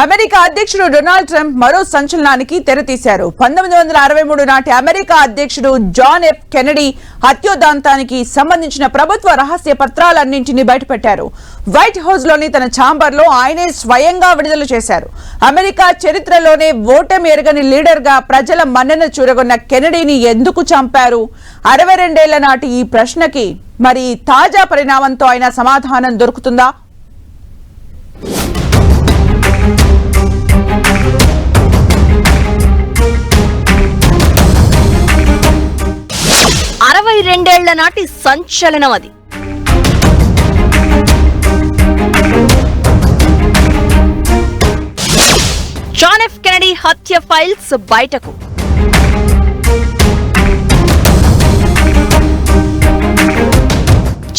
America అధ్యక్షుడు Donald Trump మరో సంచలనానికి తెరతీశారు. 1963 నాటి అమెరికా అధ్యక్షుడు జాన్ ఎఫ్ కెనడీ హత్యోదంతానికి సంబంధించిన ప్రభుత్వ రహస్య పత్రాలన్నింటినీ బయటపెట్టారు. వైట్ హౌస్ లోని తన ఛాంబర్ లో ఆయనే స్వయంగా విడుదల చేశారు. అమెరికా చరిత్రలోనే ఓటమి ఎరగని లీడర్ గా ప్రజల మన్నన చూరగొన్న కెనడీని ఎందుకు చంపారు? 62 ఏళ్ల నాటి ఈ ప్రశ్నకి మరి తాజా పరిణామంతో ఆయన సమాధానం దొరుకుతుందా? రెండేళ్ల నాటి సంచలనం అది. జాన్ ఎఫ్ కెనడీ హత్య ఫైల్స్ బయటకు.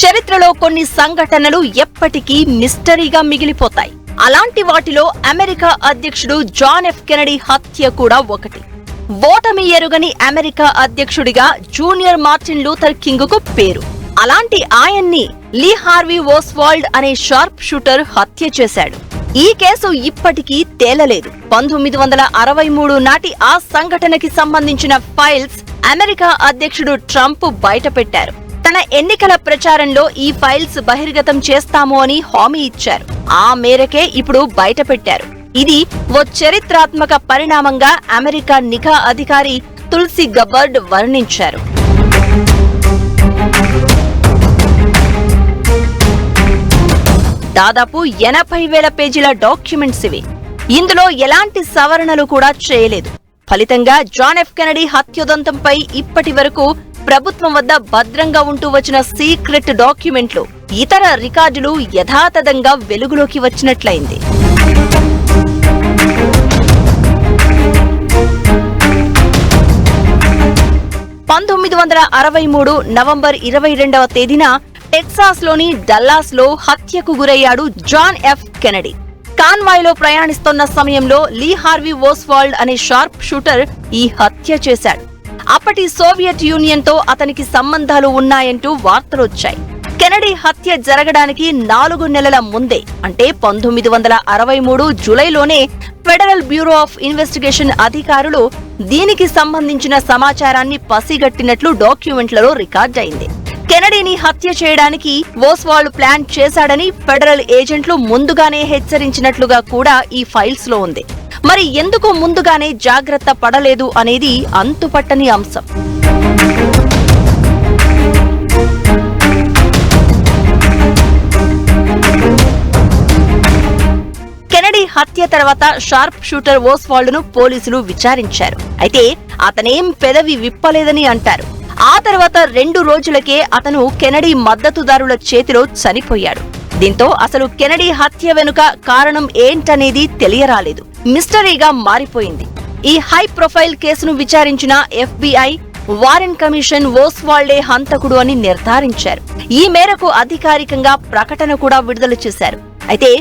చరిత్రలో కొన్ని సంఘటనలు ఎప్పటికీ మిస్టరీగా మిగిలిపోతాయి. అలాంటి వాటిలో అమెరికా అధ్యక్షుడు జాన్ ఎఫ్ కెనడీ హత్య కూడా ఒకటి. ఓటమి ఎరుగని అమెరికా అధ్యక్షుడిగా జూనియర్ మార్టిన్ లూథర్ కింగ్ కు పేరు. అలాంటి ఆయన్ని లీ హార్వీ ఓస్వాల్డ్ అనే షార్ప్ షూటర్ హత్య చేశాడు. ఈ కేసు ఇప్పటికీ తేలలేదు. 1963 నాటి ఆ సంఘటనకి సంబంధించిన ఫైల్స్ అమెరికా అధ్యక్షుడు ట్రంప్ బయటపెట్టారు. తన ఎన్నికల ప్రచారంలో ఈ ఫైల్స్ బహిర్గతం చేస్తాము అని హామీ ఇచ్చారు. ఆ మేరకే ఇప్పుడు బయటపెట్టారు. ఇది ఓ చరిత్రాత్మక పరిణామంగా అమెరికా నిఘా అధికారి తుల్సీ గబ్బర్డ్ వర్ణించారు. దాదాపు 80,000 పేజీల డాక్యుమెంట్స్ ఇవి. ఇందులో ఎలాంటి సవరణలు కూడా చేయలేదు. ఫలితంగా జాన్ ఎఫ్ కెనడీ హత్యోదంతంపై ఇప్పటి వరకు ప్రభుత్వం వద్ద భద్రంగా ఉంటూ వచ్చిన సీక్రెట్ డాక్యుమెంట్లు, ఇతర రికార్డులు యథాతథంగా వెలుగులోకి వచ్చినట్లయింది. నవంబర్ 22వ తేదీన టెక్సాస్ లోని డల్లాస్ లో హత్యకు గురయ్యాడు జాన్ ఎఫ్ కెనడీ. కాన్వాయ్ లో ప్రయాణిస్తున్న సమయంలో లీ హార్వీ ఓస్వాల్డ్ అనే షార్ప్ షూటర్ ఈ హత్య చేశాడు. అప్పటి సోవియట్ యూనియన్ తో అతనికి సంబంధాలు ఉన్నాయంటూ వార్తలొచ్చాయి. కెనడీ హత్య జరగడానికి 4 నెలల ముందే, అంటే 1963 జూలైలోనే ఫెడరల్ బ్యూరో ఆఫ్ ఇన్వెస్టిగేషన్ అధికారులు దీనికి సంబంధించిన సమాచారాన్ని పసిగట్టినట్లు డాక్యుమెంట్లలో రికార్డ్ అయింది. కెనడీని హత్య చేయడానికి ఓస్వాల్డ్ ప్లాన్ చేశాడని ఫెడరల్ ఏజెంట్లు ముందుగానే హెచ్చరించినట్లుగా కూడా ఈ ఫైల్స్ లో ఉంది. మరి ఎందుకు ముందుగానే జాగ్రత్త పడలేదు అనేది అంతుపట్టని అంశం. కెనడీ హత్య తర్వాత షార్ప్ షూటర్ ఓస్వాల్డ్ ను పోలీసులు విచారించారు. అయితే అతనేం పెదవి విప్పలేదని అంటారు. ఆ తర్వాత 2 రోజులకే అతను కెనడీ మద్దతుదారుల చేతిలో చనిపోయాడు. దీంతో అసలు కెనడీ హత్య వెనుక కారణం ఏంటనేది తెలియరాలేదు. మిస్టరీగా మారిపోయింది. ఈ హై ప్రొఫైల్ కేసును విచారించిన FBI, వారెన్ కమిషన్ ఓస్వాల్డే హంతకుడు అని నిర్ధారించారు. ఈ మేరకు అధికారికంగా ప్రకటన కూడా విడుదల చేశారు. అయితే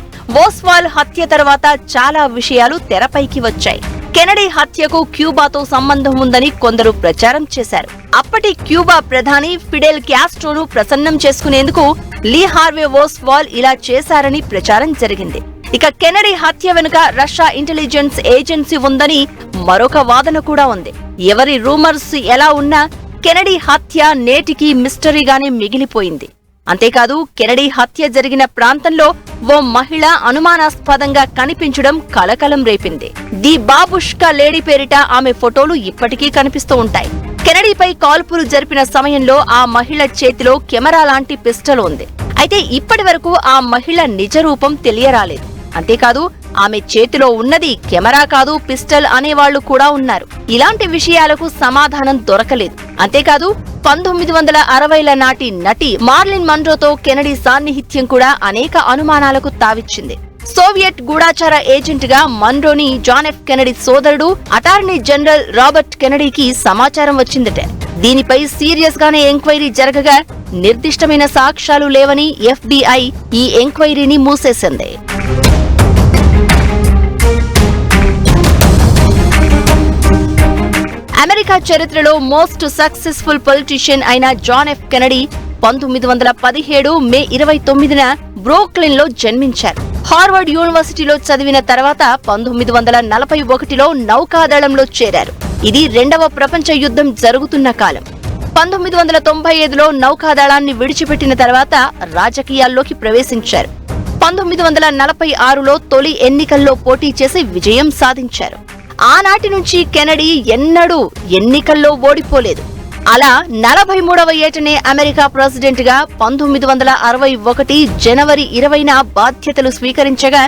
ఓస్వాల్డ్ హత్య తర్వాత చాలా విషయాలు తెరపైకి వచ్చాయి. కెనడీ హత్యకు క్యూబాతో సంబంధం ఉందని కొందరు ప్రచారం చేశారు. అప్పటి క్యూబా ప్రధాని ఫిడెల్ క్యాస్ట్రోను ప్రసన్నం చేసుకునేందుకు లీ హార్వే ఓస్వాల్డ్ ఇలా చేశారని ప్రచారం జరిగింది. ఇక కెనడీ హత్య వెనుక రష్యా ఇంటెలిజెన్స్ ఏజెన్సీ ఉందని మరొక వాదన కూడా ఉంది. ఎవరి రూమర్స్ ఎలా ఉన్నా కెనడీ హత్య నేటికి మిస్టరీగానే మిగిలిపోయింది. అంతేకాదు, కెనడీ హత్య జరిగిన ప్రాంతంలో ఓ మహిళ అనుమానాస్పదంగా కనిపించడం కలకలం రేపింది. ది బాబుష్కా లేడీ పేరిట ఆమె ఫోటోలు ఇప్పటికీ కనిపిస్తూ ఉంటాయి. కెనడీపై కాల్పులు జరిపిన సమయంలో ఆ మహిళ చేతిలో కెమెరా లాంటి పిస్టల్ ఉంది. అయితే ఇప్పటి వరకు ఆ మహిళ నిజ రూపం తెలియరాలేదు. అంతేకాదు, ఆమె చేతిలో ఉన్నది కెమెరా కాదు పిస్టల్ అనేవాళ్లు కూడా ఉన్నారు. ఇలాంటి విషయాలకు సమాధానం దొరకలేదు. అంతేకాదు, 1960ల నాటి నటి మార్లిన్ మన్రోతో కెనడీ సాన్నిహిత్యం కూడా అనేక అనుమానాలకు తావిచ్చింది. సోవియట్ గూఢాచార ఏజెంట్ గా మన్రోని జాన్ ఎఫ్ కెనడీ సోదరుడు అటార్నీ జనరల్ రాబర్ట్ కెనడీకి సమాచారం వచ్చిందట. దీనిపై సీరియస్ గానే ఎంక్వైరీ జరగగా నిర్దిష్టమైన సాక్ష్యాలు లేవని FBI ఈ ఎంక్వైరీని మూసేసింది. అమెరికా చరిత్రలో మోస్ట్ సక్సెస్ఫుల్ పొలిటీషియన్ అయిన జాన్ ఎఫ్ కెనడీ 1917 మే 29న బ్రూక్లిన్ లో జన్మించారు. హార్వర్డ్ యూనివర్సిటీలో చదివిన తర్వాత 1941లో నౌకాదళంలో చేరారు. ఇది రెండవ ప్రపంచ యుద్ధం జరుగుతున్న కాలం. 1995లో నౌకాదళాన్ని విడిచిపెట్టిన తర్వాత రాజకీయాల్లోకి ప్రవేశించారు. 1946లో తొలి ఎన్నికల్లో పోటీ చేసి విజయం సాధించారు. ఆనాటి నుంచి కెనడీ ఎన్నడూ ఎన్నికల్లో ఓడిపోలేదు. అలా 43వ ఏటనే అమెరికా ప్రెసిడెంట్ గా 1961 జనవరి 20న బాధ్యతలు స్వీకరించగా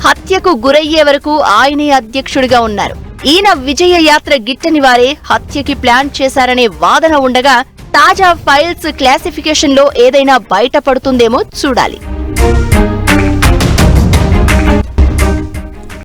హత్యకు గురయ్యే వరకు ఆయనే అధ్యక్షుడిగా ఉన్నారు. ఈయన విజయ యాత్ర గిట్టని వారే హత్యకి ప్లాన్ చేశారనే వాదన ఉండగా తాజా ఫైల్స్ క్లాసిఫికేషన్ లో ఏదైనా బయటపడుతుందేమో చూడాలి.